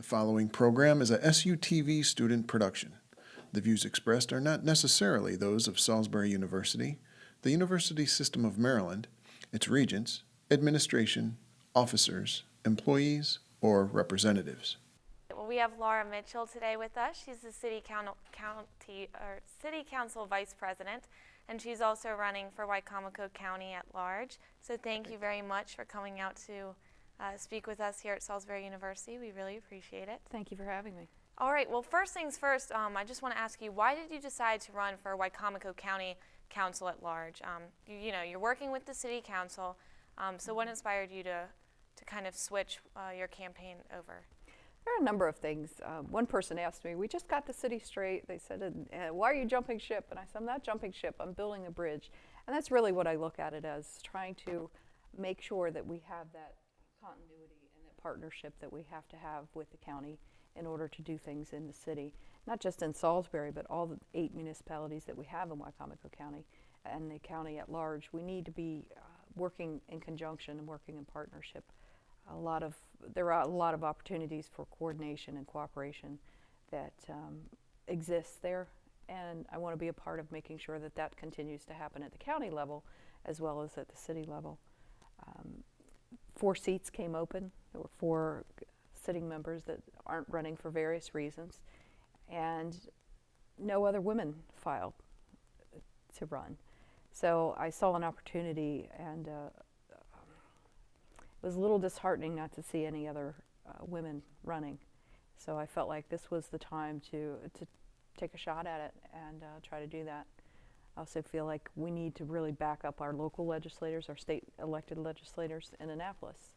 The following program is a SUTV student production. The views expressed are not necessarily those of Salisbury University, the University System of Maryland, its regents, administration, officers, employees, or representatives. Well, we have Laura Mitchell today with us. She's the City Council Vice President, and she's also running for Wicomico County at large. So thank you very much for coming out to speak with us here at Salisbury University. We really appreciate it. Thank you for having me. All right, well, first things first, I just want to ask you, why did you decide to run for Wicomico County Council at large? You're working with the City Council, so what inspired you to kind of switch your campaign over? There are a number of things. One person asked me, we just got the city straight. They said, why are you jumping ship? And I said, I'm not jumping ship, I'm building a bridge. And that's really what I look at it as, trying to make sure that we have that continuity and that partnership that we have to have with the county in order to do things in the city. Not just in Salisbury, but all the 8 municipalities that we have in Wicomico County and the county at large. We need to be working in conjunction and working in partnership. There are a lot of opportunities for coordination and cooperation that exists there, and I want to be a part of making sure that that continues to happen at the county level as well as at the city level. 4 seats came open. There were 4 sitting members that aren't running for various reasons, and no other women filed to run. So I saw an opportunity, and it was a little disheartening not to see any other women running. So I felt like this was the time to take a shot at it and try to do that. I also feel like we need to really back up our local legislators, our state elected legislators in Annapolis.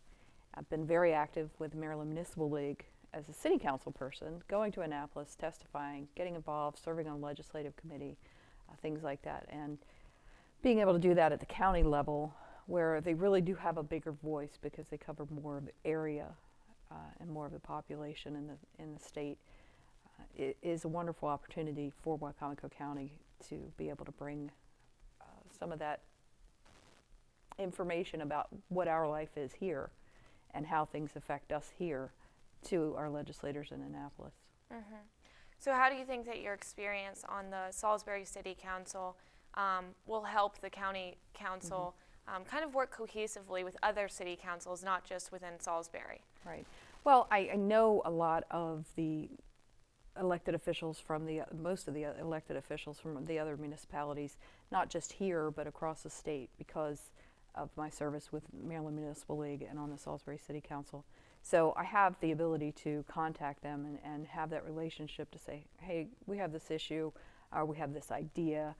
I've been very active with the Maryland Municipal League as a city council person, going to Annapolis, testifying, getting involved, serving on legislative committee, things like that. And being able to do that at the county level, where they really do have a bigger voice because they cover more of the area and more of the population in the state, it is a wonderful opportunity for Wicomico County to be able to bring some of that information about what our life is here and how things affect us here to our legislators in Annapolis. Mm-hmm. So how do you think that your experience on the Salisbury City Council will help the county council kind of work cohesively with other city councils, not just within Salisbury? Right. Well, I know a lot of the elected officials from most of the elected officials from the other municipalities, not just here, but across the state, because of my service with Maryland Municipal League and on the Salisbury City Council. So I have the ability to contact them and have that relationship to say, hey, we have this issue, we have this idea,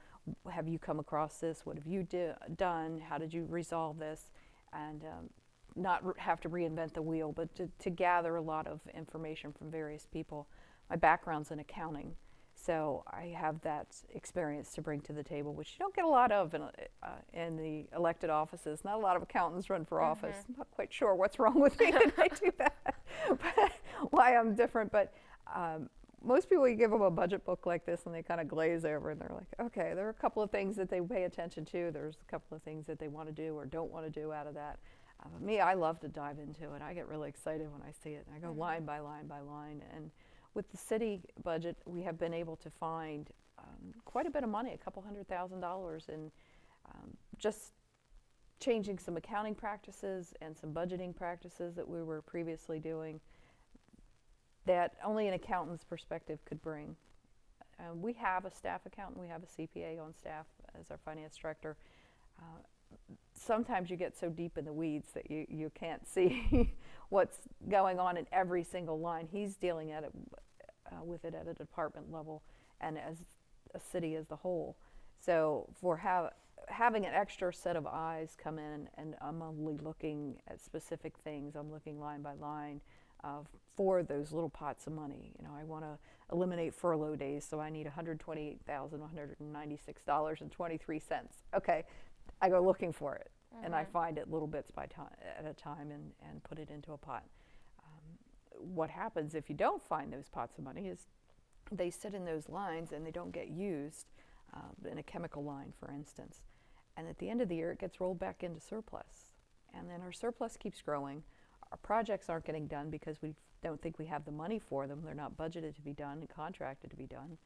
have you come across this, what have you done, how did you resolve this, and not have to reinvent the wheel, but to gather a lot of information from various people. My background's in accounting, so I have that experience to bring to the table, which you don't get a lot of in the elected offices. Not a lot of accountants run for office. I'm not quite sure what's wrong with me that I do that, but why I'm different. But most people, you give them a budget book like this and they kind of glaze over and they're like, okay, there are a couple of things that they pay attention to. There's a couple of things that they want to do or don't want to do out of that. Me, I love to dive into it. I get really excited when I see it. And I go line by line by line. And with the city budget, we have been able to find quite a bit of money, a couple $100,000 in just changing some accounting practices and some budgeting practices that we were previously doing that only an accountant's perspective could bring. We have a staff accountant, we have a CPA on staff as our finance director. Sometimes you get so deep in the weeds that you can't see what's going on in every single line. He's dealing with it at a department level and as a city as the whole. So for having an extra set of eyes come in, and I'm only looking at specific things, I'm looking line by line for those little pots of money. I want to eliminate furlough days, so I need $128,196.23. Okay, I go looking for it, and I find it little bits at a time and put it into a pot. What happens if you don't find those pots of money is they sit in those lines and they don't get used in a chemical line, for instance. And at the end of the year, it gets rolled back into surplus. And then our surplus keeps growing. Our projects aren't getting done because we've don't think we have the money for them. They're not budgeted to be done and contracted to be done.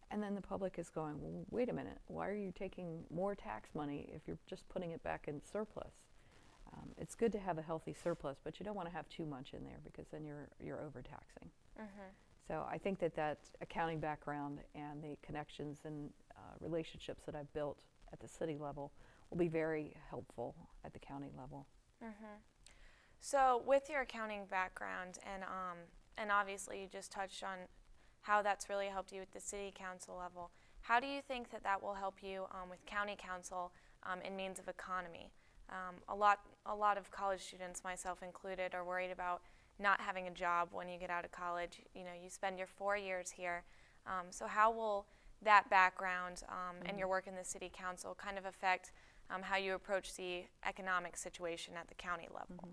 And then the public is going, well, wait a minute, why are you taking more tax money if you're just putting it back in surplus? It's good to have a healthy surplus, but you don't want to have too much in there because then you're overtaxing. So I think that accounting background and the connections and relationships that I've built at the city level will be very helpful at the county level. So with your accounting background and obviously you just touched on how that's really helped you with the city council level, how do you think that will help you with county council in means of economy? A lot of college students, myself included, are worried about not having a job when you get out of college. You know, you spend your 4 years here. So how will that background and your work in the city council kind of affect how you approach the economic situation at the county level?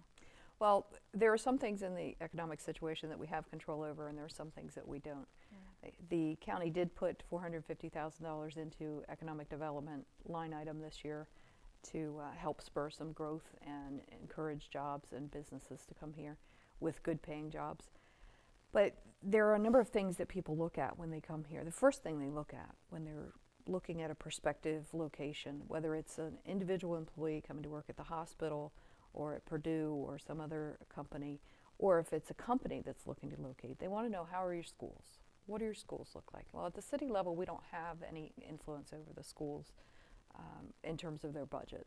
Well, there are some things in the economic situation that we have control over, and there are some things that we don't. The county did put $450,000 into economic development line item this year to help spur some growth and encourage jobs and businesses to come here with good paying jobs. But there are a number of things that people look at when they come here. The first thing they look at when they're looking at a prospective location, whether it's an individual employee coming to work at the hospital or at Purdue or some other company, or if it's a company that's looking to locate, they want to know, how are your schools? What do your schools look like? Well, at the city level, we don't have any influence over the schools in terms of their budget.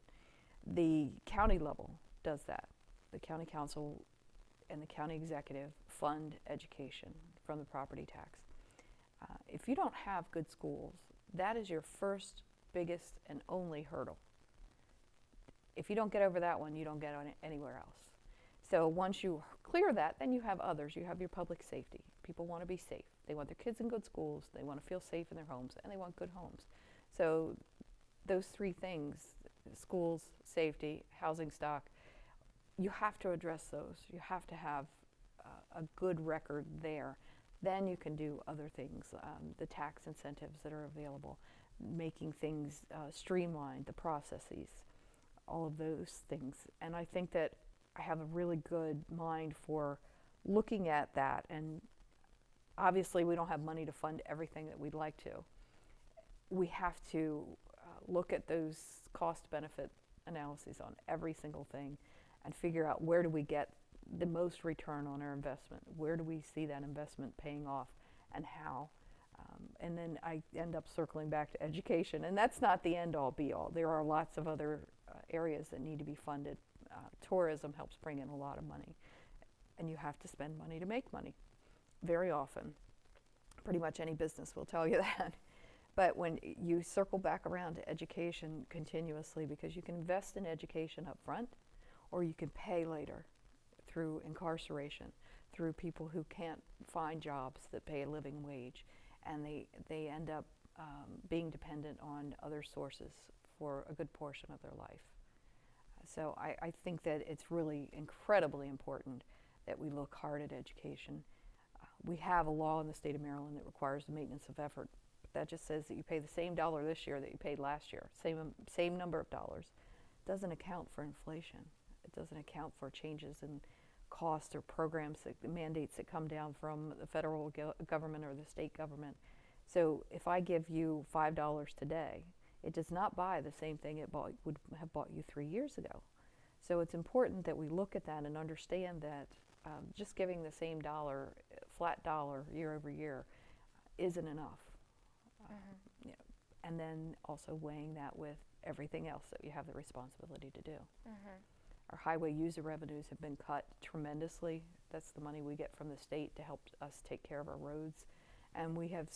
The county level does that. The county council and the county executive fund education from the property tax. If you don't have good schools, that is your first, biggest, and only hurdle. If you don't get over that one, you don't get on anywhere else. So once you clear that, then you have others. You have your public safety. People want to be safe. They want their kids in good schools, they want to feel safe in their homes, and they want good homes. So those three things, schools, safety, housing stock, you have to address those. You have to have a good record there. Then you can do other things, the tax incentives that are available, making things streamlined, the processes, all of those things. And I think that I have a really good mind for looking at that. And obviously we don't have money to fund everything that we'd like to. We have to look at those cost-benefit analyses on every single thing and figure out, where do we get the most return on our investment? Where do we see that investment paying off, and how? And then I end up circling back to education, and that's not the end-all be-all. There are lots of other areas that need to be funded. Tourism helps bring in a lot of money, and you have to spend money to make money very often. Pretty much any business will tell you that. But when you circle back around to education continuously, because you can invest in education up front, or you can pay later through incarceration, through people who can't find jobs that pay a living wage, and they end up being dependent on other sources for a good portion of their life. So I think that it's really incredibly important that we look hard at education. We have a law in the state of Maryland that requires the maintenance of effort. That just says that you pay the same dollar this year that you paid last year, same number of dollars. It doesn't account for inflation. It doesn't account for changes in cost or programs, mandates that come down from the federal government or the state government. So if I give you $5 today, it does not buy the same thing it would have bought you 3 years ago. So it's important that we look at that and understand that just giving the same dollar, flat dollar, year over year isn't enough. You know, and then also weighing that with everything else that you have the responsibility to do. Our highway user revenues have been cut tremendously. That's the money we get from the state to help us take care of our roads. And we have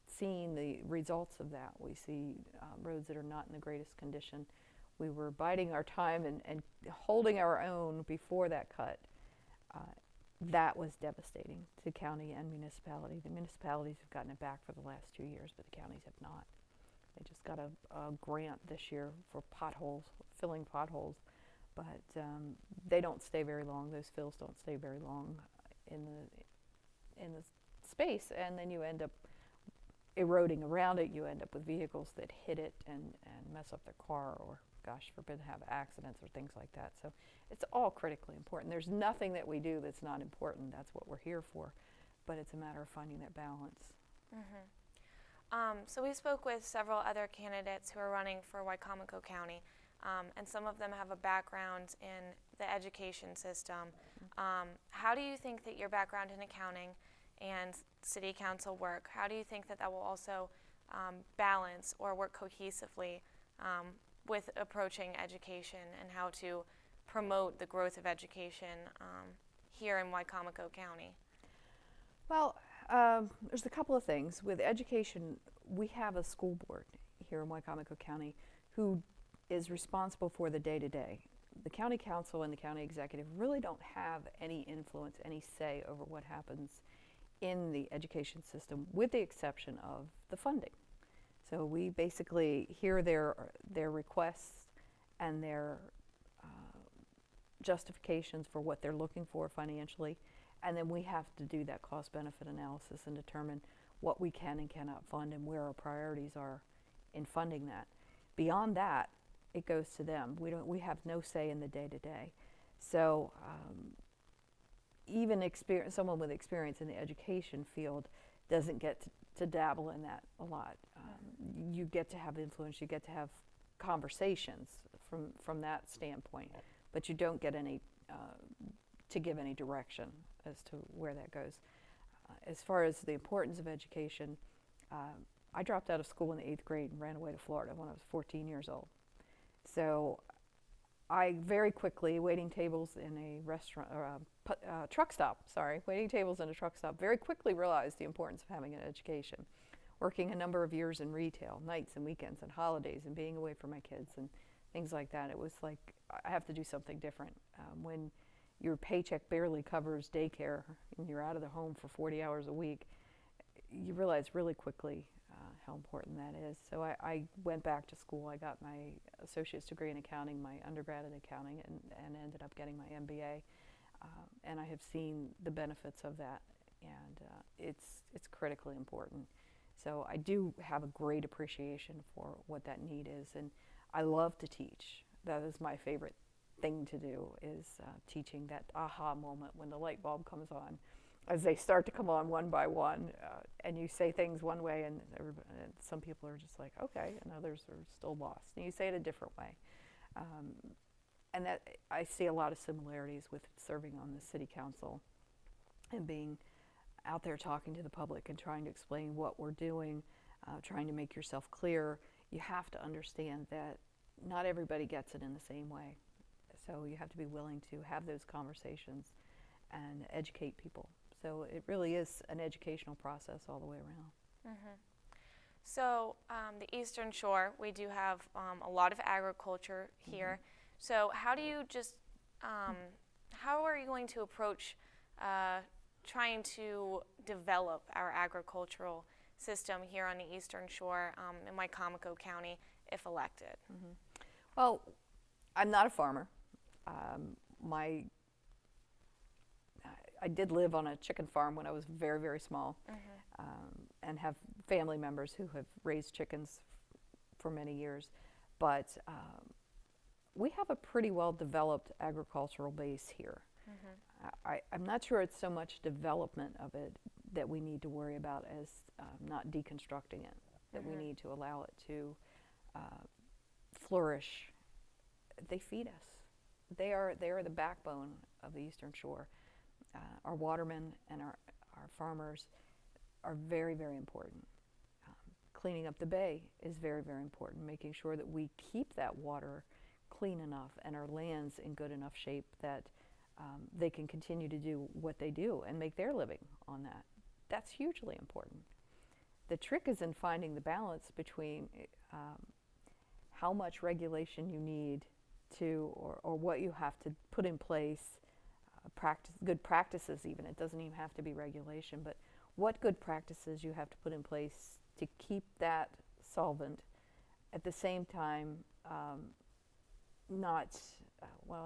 seen the results of that. We see roads that are not in the greatest condition. We were biding our time and holding our own before that cut. That was devastating to county and municipality. The municipalities have gotten it back for the last 2 years, but the counties have not. They just got a grant this year for potholes, filling potholes, but they don't stay very long. Those fills don't stay very long in the space, and then you end up eroding around it. You end up with vehicles that hit it and mess up their car or gosh forbid, have accidents or things like that. So it's all critically important. There's nothing that we do that's not important. That's what we're here for. But it's a matter of finding that balance. So we spoke with several other candidates who are running for Wicomico County, and some of them have a background in the education system. How do you think that your background in accounting and city council work, how do you think that that will also balance or work cohesively with approaching education and how to promote the growth of education here in Wicomico County? Well, there's a couple of things. With education, we have a school board here in Wicomico County who is responsible for the day-to-day. The county council and the county executive really don't have any influence, any say over what happens in the education system, with the exception of the funding. So we basically hear their requests and their justifications for what they're looking for financially, and then we have to do that cost-benefit analysis and determine what we can and cannot fund and where our priorities are in funding that. Beyond that, it goes to them. We have no say in the day-to-day. So even someone with experience in the education field doesn't get to dabble in that a lot. You get to have influence, you get to have conversations from that standpoint, but you don't get any to give any direction as to where that goes. As far as the importance of education, I dropped out of school in the 8th grade and ran away to Florida when I was 14 years old. So I very quickly, waiting tables in a restaurant, or a truck stop, waiting tables in a truck stop, very quickly realized the importance of having an education. Working a number of years in retail, nights and weekends and holidays, and being away from my kids and things like that, it was like, I have to do something different. When your paycheck barely covers daycare and you're out of the home for 40 hours a week, you realize really quickly how important that is. So I went back to school. I got my associate's degree in accounting, my undergrad in accounting, and ended up getting my MBA. And I have seen the benefits of that, and it's critically important. So I do have a great appreciation for what that need is, and I love to teach. That is my favorite thing to do, is teaching, that aha moment when the light bulb comes on, as they start to come on one by one, and you say things one way, and some people are just like, okay, and others are still lost, and you say it a different way. And that I see a lot of similarities with serving on the city council and being out there talking to the public and trying to explain what we're doing, trying to make yourself clear. You have to understand that not everybody gets it in the same way. So you have to be willing to have those conversations and educate people. So it really is an educational process all the way around. So the Eastern Shore, we do have a lot of agriculture here. So how do you how are you going to approach trying to develop our agricultural system here on the Eastern Shore in Wicomico County if elected? Well, I'm not a farmer. I did live on a chicken farm when I was very, very small, and have family members who have raised chickens for many years. But we have a pretty well-developed agricultural base here. I'm not sure it's so much development of it that we need to worry about as not deconstructing it, that we need to allow it to flourish. They feed us. They are the backbone of the Eastern Shore. Our watermen and our farmers are very, very important. Cleaning up the bay is very, very important, making sure that we keep that water clean enough and our lands in good enough shape that they can continue to do what they do and make their living on that. That's hugely important. The trick is in finding the balance between how much regulation you need to, or what you have to put in place, good practices even. It doesn't even have to be regulation, but what good practices you have to put in place to keep that solvent, at the same time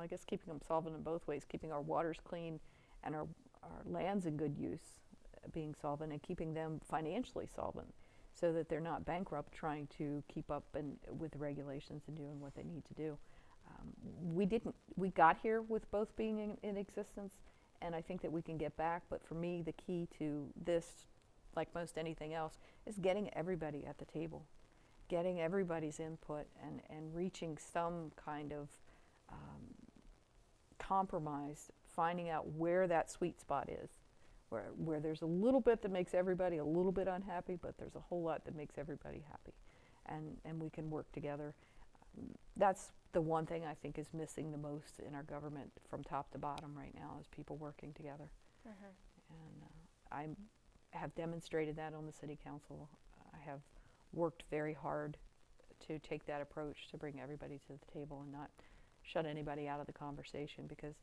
I guess keeping them solvent in both ways, keeping our waters clean and our lands in good use, being solvent, and keeping them financially solvent. so that they're not bankrupt trying to keep up with the regulations and doing what they need to do. We got here with both being in existence, and I think that we can get back, but for me, the key to this, like most anything else, is getting everybody at the table, getting everybody's input, and reaching some kind of compromise, finding out where that sweet spot is, where there's a little bit that makes everybody a little bit unhappy, but there's a whole lot that makes everybody happy, and we can work together. That's the one thing I think is missing the most in our government from top to bottom right now, is people working together. And I have demonstrated that on the city council. I have worked very hard to take that approach, to bring everybody to the table and not shut anybody out of the conversation, because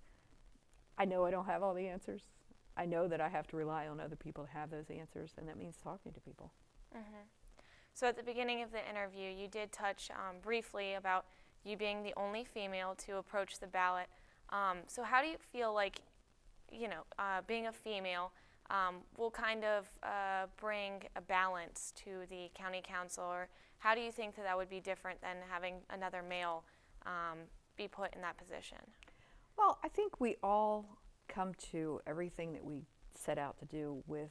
I know I don't have all the answers. I know that I have to rely on other people to have those answers, and that means talking to people. So at the beginning of the interview, you did touch briefly about you being the only female to approach the ballot. So how do you feel like, being a female will kind of bring a balance to the county council, or how do you think that would be different than having another male be put in that position? Well, I think we all come to everything that we set out to do with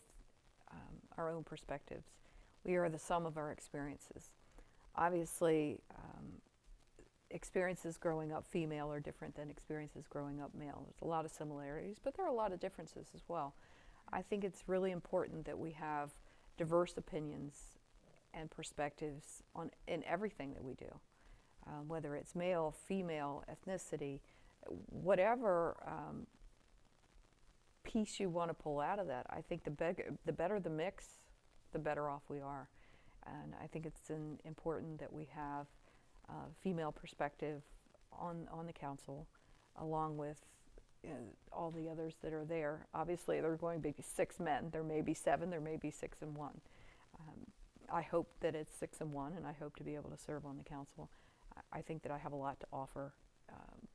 our own perspectives. We are the sum of our experiences. Obviously, experiences growing up female are different than experiences growing up male. There's a lot of similarities, but there are a lot of differences as well. I think it's really important that we have diverse opinions and perspectives in everything that we do, whether it's male, female, ethnicity, whatever piece you want to pull out of that. I think the better the mix, the better off we are. And I think it's important that we have female perspective on the council, along with all the others that are there. Obviously, there are going to be 6 men. There may be 7, there may be 6 and 1. I hope that it's 6 and 1, and I hope to be able to serve on the council. I think that I have a lot to offer,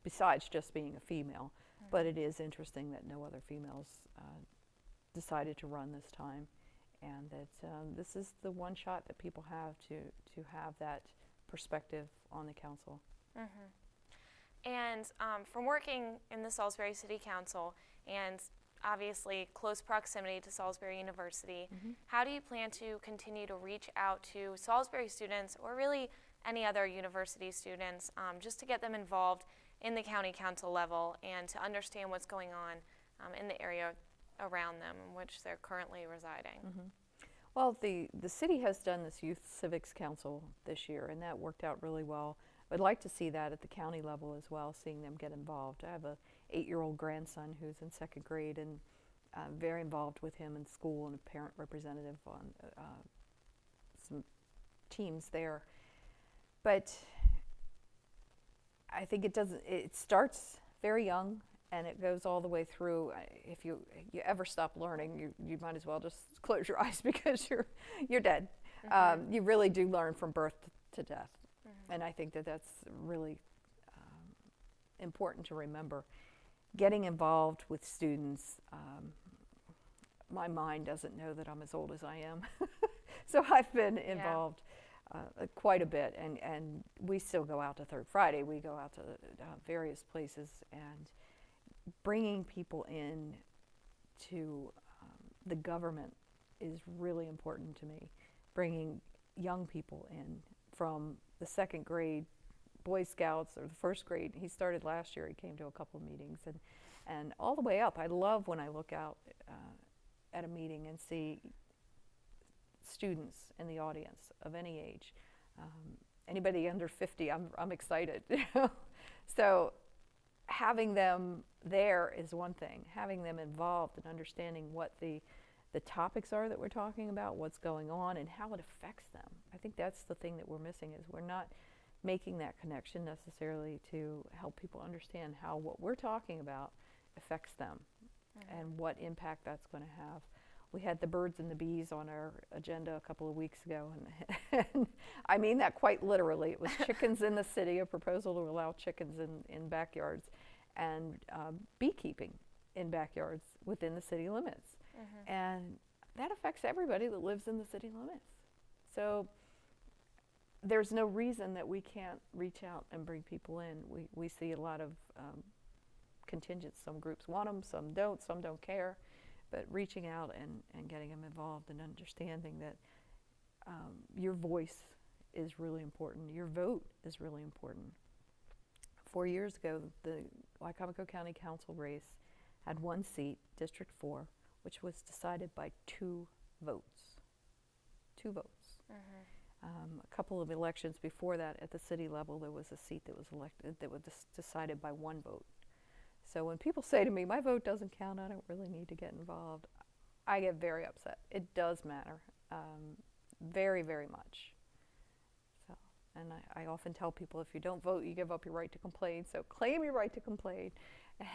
besides just being a female, but it is interesting that no other females decided to run this time, and that this is the one shot that people have to have that perspective on the council. And from working in the Salisbury City Council and obviously close proximity to Salisbury University, how do you plan to continue to reach out to Salisbury students, or really any other university students, just to get them involved in the county council level and to understand what's going on in the area around them in which they're currently residing? Well, the city has done this Youth Civics Council this year, and that worked out really well. I'd like to see that at the county level as well, seeing them get involved. I have a 8-year-old grandson who's in 2nd grade, and very involved with him in school, and a parent representative on some teams there. But I think it starts very young, and it goes all the way through. If you ever stop learning, you might as well just close your eyes, because you're dead. You really do learn from birth to death. And I think that that's really important to remember. Getting involved with students, my mind doesn't know that I'm as old as I am. So I've been involved quite a bit, and we still go out to Third Friday. We go out to various places, and bringing people in to the government is really important to me. Bringing young people in from the 2nd grade Boy Scouts, or the 1st grade. He started last year. He came to a couple of meetings, and all the way up. I love when I look out at a meeting and see students in the audience of any age. Anybody under 50, I'm excited. So having them there is one thing. Having them involved and understanding what the topics are that we're talking about, what's going on, and how it affects them. I think that's the thing that we're missing, is we're not making that connection necessarily to help people understand how what we're talking about affects them and what impact that's going to have. We had the birds and the bees on our agenda a couple of weeks ago, and I mean that quite literally. It was chickens in the city, a proposal to allow chickens in backyards, and beekeeping in backyards within the city limits. And that affects everybody that lives in the city limits. So there's no reason that we can't reach out and bring people in. We see a lot of contingents. Some groups want them, some don't care. But reaching out and getting them involved and understanding that your voice is really important. Your vote is really important. 4 years ago, the Wicomico County Council race had one seat, District 4, which was decided by 2 votes. 2 votes. A couple of elections before that at the city level, there was a seat that was elected that was decided by 1 vote. So when people say to me, my vote doesn't count, I don't really need to get involved, I get very upset. It does matter, very, very much. So, and I often tell people, if you don't vote, you give up your right to complain. So claim your right to complain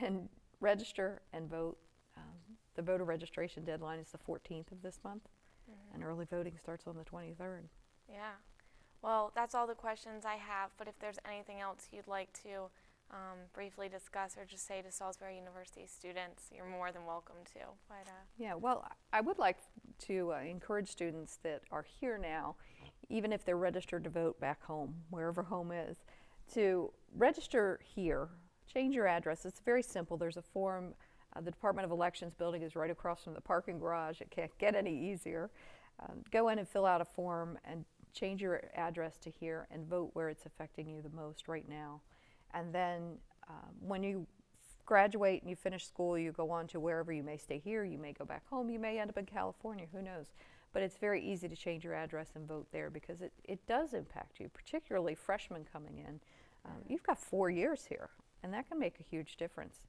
and register and vote. The voter registration deadline is the 14th of this month, and early voting starts on the 23rd. Yeah. Well, that's all the questions I have, but if there's anything else you'd like to briefly discuss or just say to Salisbury University students, you're more than welcome to. But, yeah, well, I would like to encourage students that are here now, even if they're registered to vote back home, wherever home is, to register here, change your address. It's very simple. There's a form. The Department of Elections building is right across from the parking garage. It can't get any easier. Go in and fill out a form and change your address to here and vote where it's affecting you the most right now. And then when you graduate and you finish school, you go on to wherever you may stay here, you may go back home, you may end up in California, who knows. But it's very easy to change your address and vote there because it does impact you, particularly freshmen coming in. You've got 4 years here, and that can make a huge difference.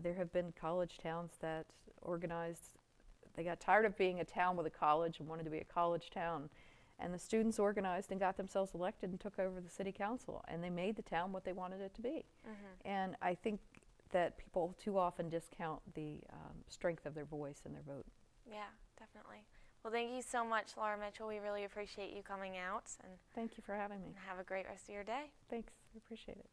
There have been college towns that organized, they got tired of being a town with a college and wanted to be a college town. And the students organized and got themselves elected and took over the city council, and they made the town what they wanted it to be. And I think that people too often discount the strength of their voice and their vote. yeah, definitely. Well, thank you so much, Laura Mitchell. We really appreciate you coming out, and Thank you for having me. have a great rest of your day. Thanks, I appreciate it.